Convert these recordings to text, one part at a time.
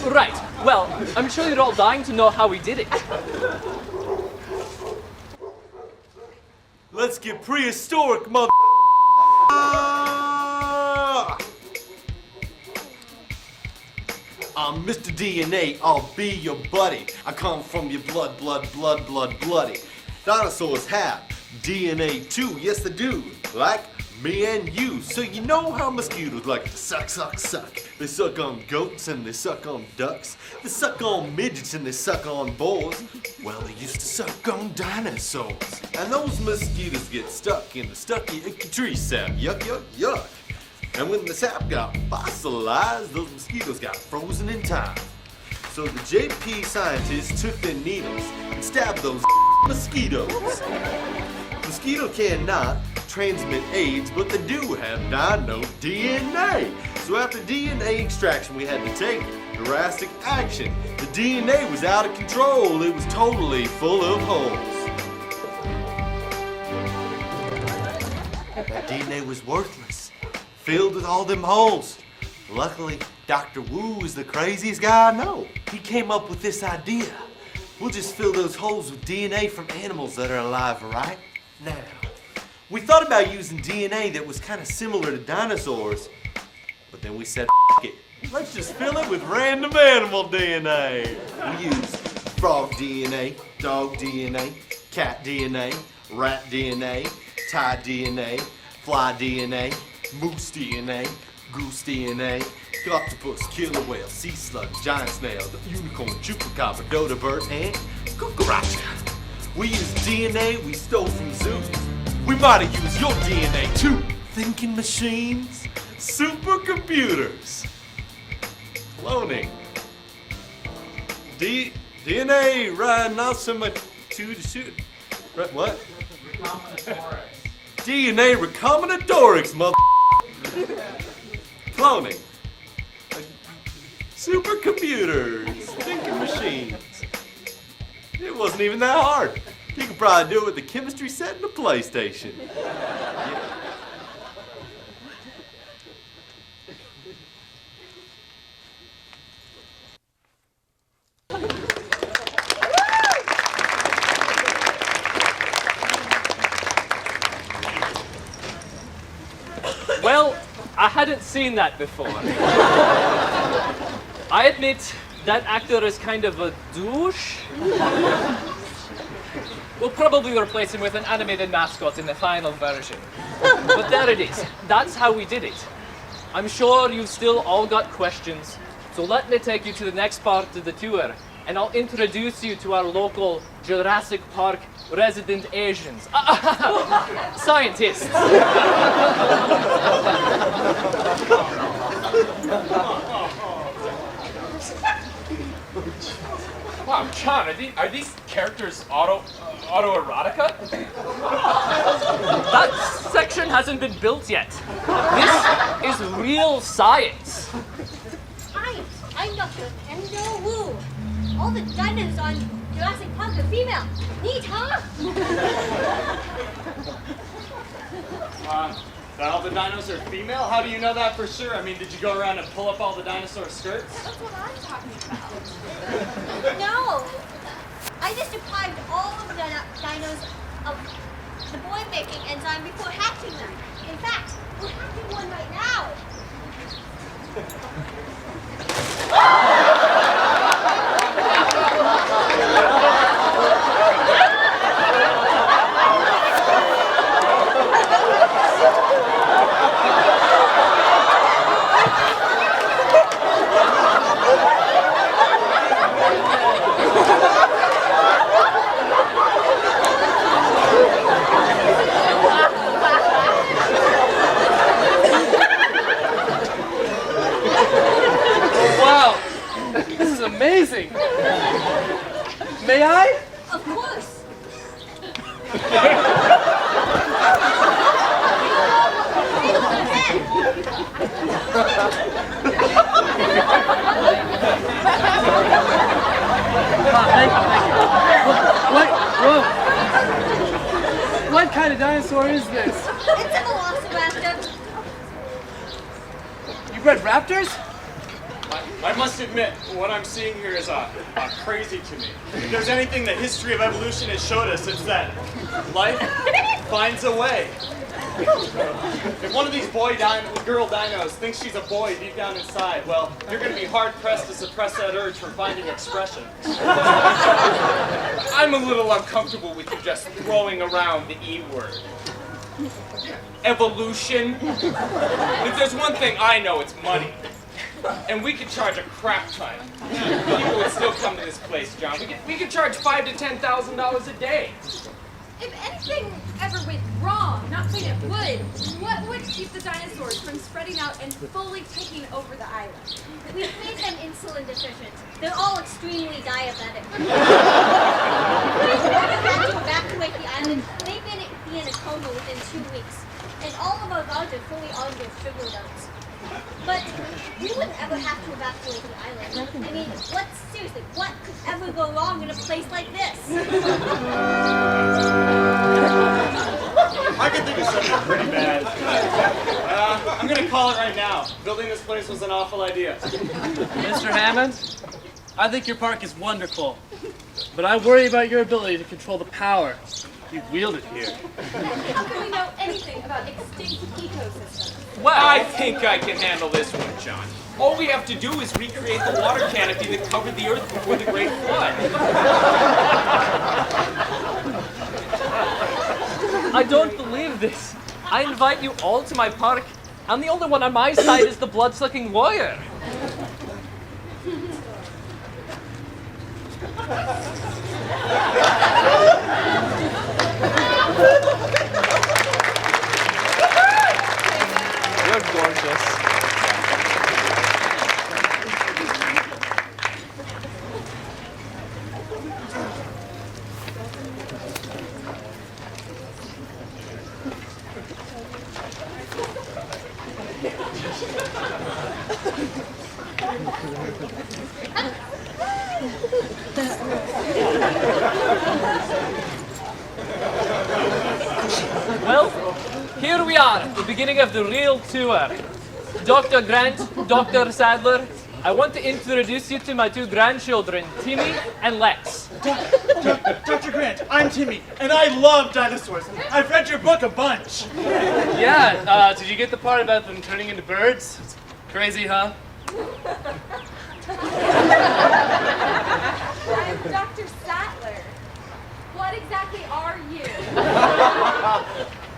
Right. Well, I'm sure you're all dying to know how we did it. Let's get prehistoric, mother. I'm Mr. DNA, I'll be your buddy. I come from your bloody. Dinosaurs have DNA too, yes they do, like me and you. So you know how mosquitoes like to suck. They suck on goats and they suck on ducks. They suck on midgets and they suck on boars. Well, they used to suck on dinosaurs. And those mosquitoes get stuck in the stucky icky tree sap. Yuck. And when the sap got fossilized, those mosquitoes got frozen in time. So the JP scientists took their needles and stabbed those mosquitoes. Mosquito cannot transmit AIDS, but they do have dino DNA. So after DNA extraction, we had to take drastic action. The DNA was out of control. It was totally full of holes. That DNA was worthless, filled with all them holes. Luckily, Dr. Wu is the craziest guy I know. He came up with this idea. We'll just fill those holes with DNA from animals that are alive right now. We thought about using DNA that was kind of similar to dinosaurs, but then we said, F it. Let's just fill it with random animal DNA. We used frog DNA, dog DNA, cat DNA, rat DNA, tie DNA, fly DNA, moose DNA, goose DNA, octopus, killer whale, sea slug, giant snail, unicorn, chupacabra, dodo bird, and cucaracha. We used DNA we stole from zoos. We might have used your DNA too. Thinking machines, supercomputers, cloning, DNA rhinoceros, what? DNA recombinatorics, mother. Cloning, supercomputers, thinking machines. It wasn't even that hard. You could probably do it with the chemistry set in the PlayStation. Yeah. Well, I hadn't seen that before. I admit that actor is kind of a douche. We'll probably replace him with an animated mascot in the final version. But there it is. That's how we did it. I'm sure you've still all got questions, so let me take you to the next part of the tour, and I'll introduce you to our local Jurassic Park resident Asians. Scientists. Wow, John, are these characters autoerotica? That section hasn't been built yet. This is real science. I'm Dr. Endo Wu. All the dinos on Jurassic Park are female. Neat, huh? That all the dinos are female? How do you know that for sure? I mean, did you go around and pull up all the dinosaur skirts? That's what I'm talking about. No. I just deprived all of the dinos of the boy-making enzyme before hatching them. In fact, we're hatching one right now. Amazing! May I? Of course. Thank you. What kind of dinosaur is this? It's a velociraptor. You bred raptors? What? I must admit, what I'm seeing here is crazy to me. If there's anything the history of evolution has showed us, it's that life finds a way. If one of these girl dinos thinks she's a boy deep down inside, well, you're going to be hard-pressed to suppress that urge from finding expression. I'm a little uncomfortable with you just throwing around the E word. Evolution. If there's one thing I know, it's money. And we could charge a crap ton. People would still come to this place, John. We could charge $5,000 to $10,000 a day. If anything ever went wrong, not saying it would, what would keep the dinosaurs from spreading out and fully taking over the island? We've made them insulin deficient. They're all extremely diabetic. We've had to evacuate the island. They've been in a coma within 2 weeks. And all of our guards are fully armed with sugar guns. But we wouldn't ever have to evacuate the island. I mean, seriously, what could ever go wrong in a place like this? I can think of something pretty bad. I'm going to call it right now. Building this place was an awful idea. Mr. Hammond, I think your park is wonderful, but I worry about your ability to control the power you wielded here. How can we know anything about extinct ecosystems? Well, I think I can handle this one, John. All we have to do is recreate the water canopy that covered the earth before the Great Flood. I don't believe this. I invite you all to my park, and the only one on my side is the blood-sucking warrior. You're gorgeous. Well, here we are at the beginning of the real tour. Dr. Grant, Dr. Sadler, I want to introduce you to my two grandchildren, Timmy and Lex. Dr. Grant, I'm Timmy, and I love dinosaurs. I've read your book a bunch. Yeah, did you get the part about them turning into birds? It's crazy, huh? I'm Dr. Sattler. What exactly are you?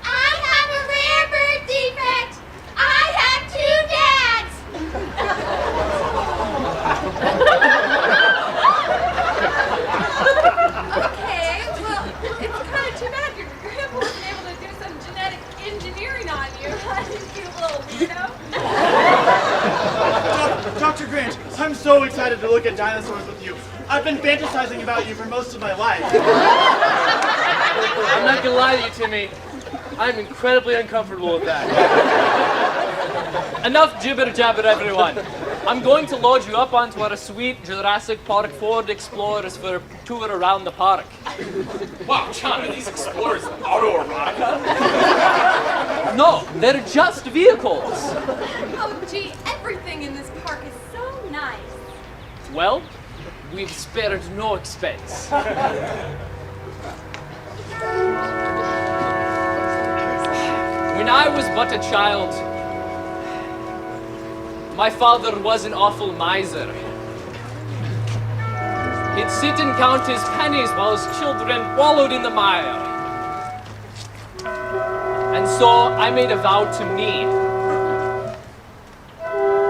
I have a rare birth defect. I have 2 dads. Okay, well, it's kind of too bad your grandpa wasn't able to do some genetic engineering on you. You little weirdo. Dr. Grant, I'm so excited to look at dinosaurs with you. I've been fantasizing about you for most of my life. I'm not gonna lie to you, Timmy. I'm incredibly uncomfortable with that. Enough jibber-jabber, everyone. I'm going to load you up onto our sweet Jurassic Park Ford Explorers for a tour around the park. Wow, John, are these explorers autoerotica? No, they're just vehicles. Oh, gee, everything in this park is so nice. Well, we've spared no expense. When I was but a child, my father was an awful miser. He'd sit and count his pennies while his children wallowed in the mire. And so I made a vow to me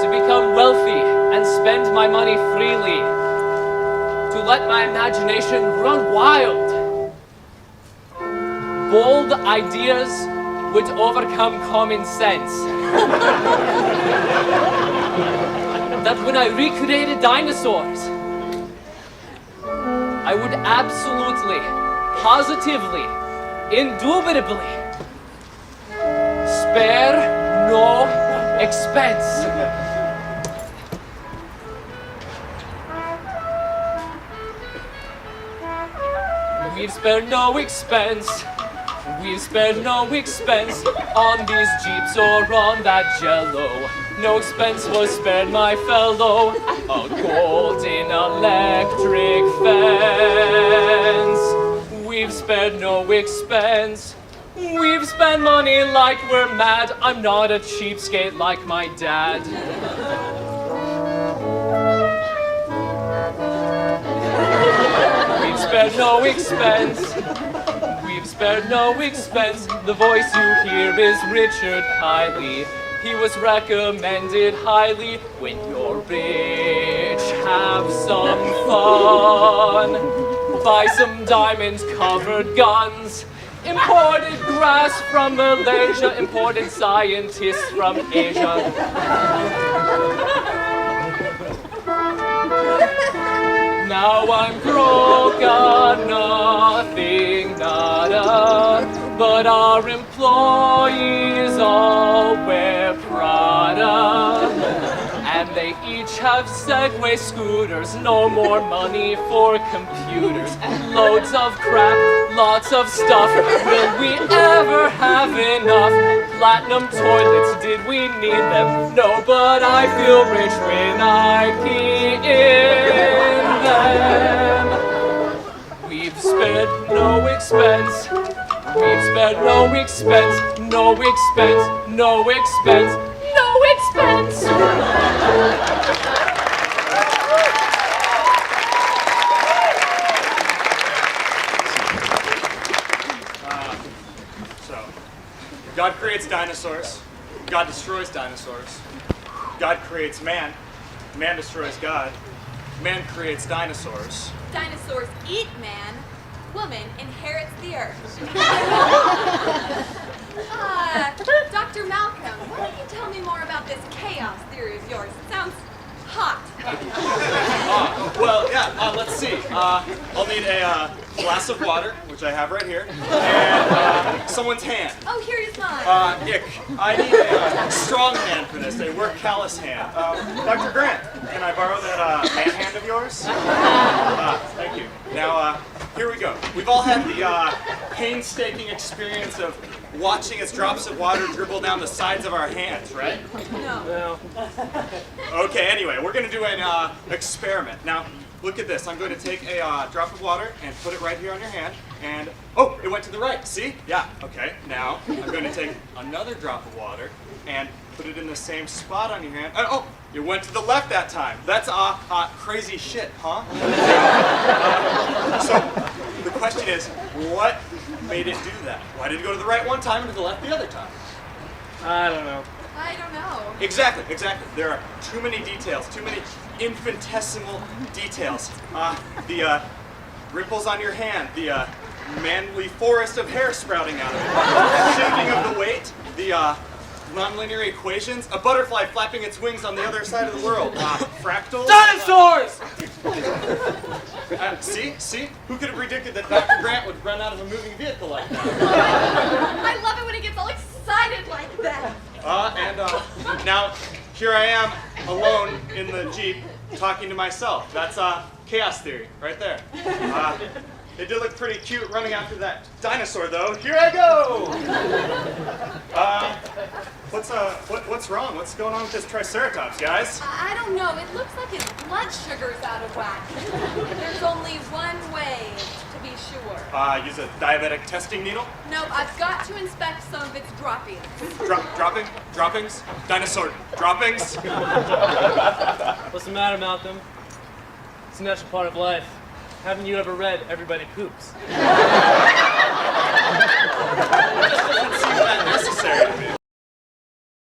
to become wealthy and spend my money freely, to let my imagination run wild. Bold ideas would overcome common sense. That when I recreated dinosaurs, I would absolutely, positively, indubitably spare no expense. We've spared no expense. We've spared no expense on these jeeps or on that jello. No expense was spared, my fellow. A golden electric fence. We've spared no expense. We've spent money like we're mad. I'm not a cheapskate like my dad. We've spared no expense. We've spared no expense. The voice you hear is Richard Kiley. He was recommended highly. When you're rich, have some fun. Buy some diamond-covered guns. Imported grass from Malaysia. Imported scientists from Asia. Now I'm broke, got nothing, nada. But our employees all wear Prada. And they each have Segway scooters. No more money for computers. Loads of crap, lots of stuff. Will we ever have enough? Platinum toilets, did we need them? No, but I feel rich when I pee in them. We've spared no expense. We've spared no expense. No expense. No expense. No expense. So, God creates dinosaurs. God destroys dinosaurs. God creates man. Man destroys God. Man creates dinosaurs. Dinosaurs eat man. Woman inherits the earth. Dr. Malcolm, why don't you tell me more about this chaos theory of yours? It sounds hot. Well, yeah, let's see. I'll need a glass of water, which I have right here, and someone's hand. Oh, here is mine. I need a strong hand for this, a work callous hand. Dr. Grant, can I borrow that man hand of yours? Thank you. Now, here we go. We've all had the painstaking experience of watching as drops of water dribble down the sides of our hands, right? No. Okay, anyway, we're going to do an experiment. Now, look at this. I'm going to take a drop of water and put it right here on your hand. And, oh, it went to the right. See? Yeah, okay. Now, I'm going to take another drop of water and put it in the same spot on your hand. Oh, it went to the left that time. That's crazy shit, huh? So, the question is, what made it do that? Why did it go to the right one time and to the left the other time? I don't know. I don't know. Exactly. There are too many details, too many infinitesimal details. The ripples on your hand, the manly forest of hair sprouting out of it, shifting of the weight, the nonlinear equations, a butterfly flapping its wings on the other side of the world, fractals. Dinosaurs! See? Who could have predicted that Dr. Grant would run out of a moving vehicle like that? I love it when he gets all excited like that. And now, here I am, alone in the Jeep, talking to myself. That's chaos theory, right there. It did look pretty cute running after that dinosaur, though. Here I go! What's wrong? What's going on with this Triceratops, guys? I don't know. It looks like his blood sugar's out of whack. There's only one way to be sure. Use a diabetic testing needle? Nope, I've got to inspect some of its droppings. Droppings? Dinosaur droppings? What's the matter, Malcolm? It's a natural part of life. Haven't you ever read Everybody Poops?